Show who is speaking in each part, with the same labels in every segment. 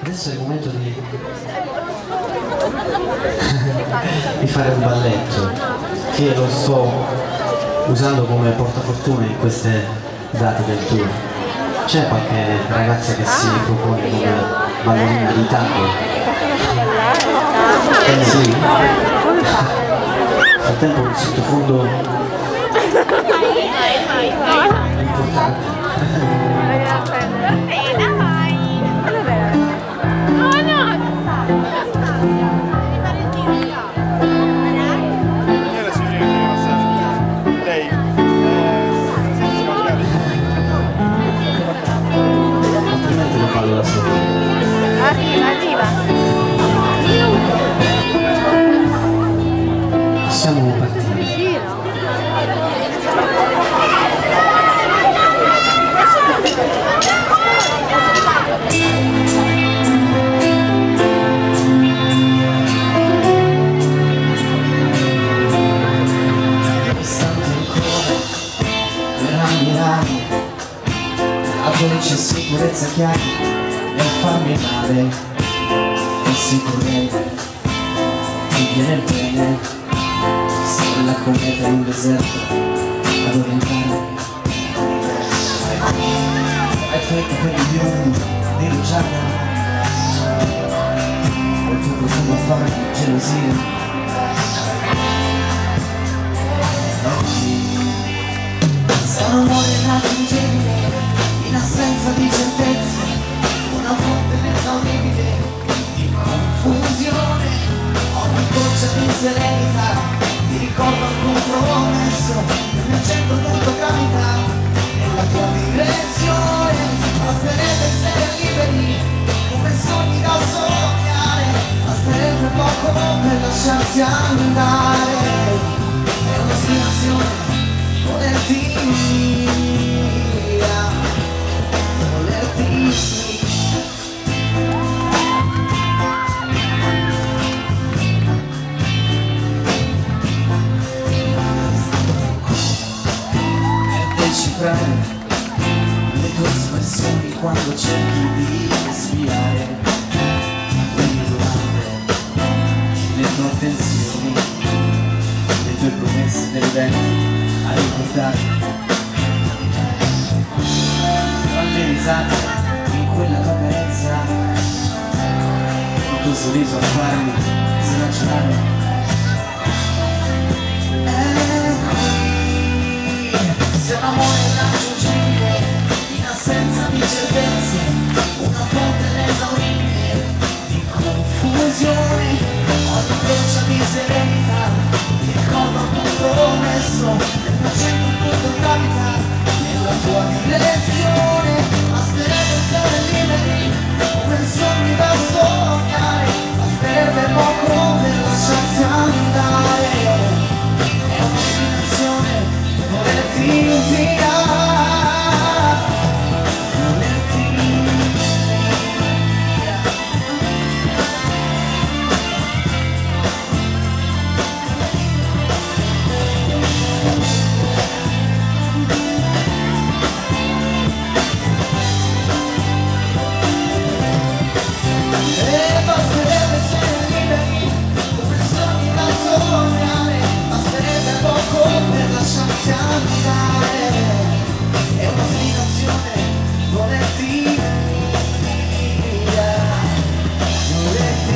Speaker 1: Adesso è il momento di fare un balletto che lo sto usando come portafortuna in queste date del tour. C'è qualche ragazza che si propone come ballerina di tango? Sì. Nel frattempo un sottofondo importante. Altrimenti lo ballo da solo.
Speaker 2: Arriva.
Speaker 1: Possiamo partire.
Speaker 3: La dolce sicurezza che hai nel farmi male, e sicuramente ti viene bene, sei la cometa in un deserto ad orientarmi. Hai tuoi capelli biondi di rugiada, il tuo profumo fa gelosia. Sei un amore irraggiungibile, in assenza di certezze, una fonte inesauribile di confusione. Ogni goccia di serenità ti ricorda un compromesso, emergendo tutto gravità nella tua direzione. Basterebbe essere liberi come sogni da sognare, basterebbe poco per lasciarsi andare. È un'ostinazione volerti via, volerti per decifrare le tue espressioni quando cerchi di spiare ogni domande, le tue attenzioni, le tue promesse del vento a ricordarmi, alle risate in quella tua carezza, il tuo sorriso a farmi slacciare. Sei un amore irraggiungibile, in assenza di certezze, una fonte inesauribile di confusione. Ogni goccia di serenità ti ricorda un compromesso, facendo tutto gravità nella tua direzione. Basterebbe essere liberi come sogni da sognare, basterebbe poco per lasciarsi andare. È un'ostinazione volerti via, volerti è un'ostinazione volerti via, volerti via.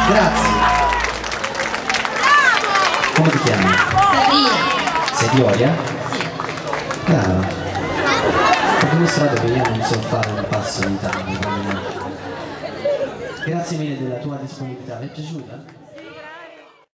Speaker 3: Grazie.
Speaker 1: Come ti chiami? Sei Gloria?
Speaker 2: Sì.
Speaker 1: Brava. Ho dimostrato che io non so fare un passo di tango. Grazie mille della tua disponibilità, mi è piaciuta?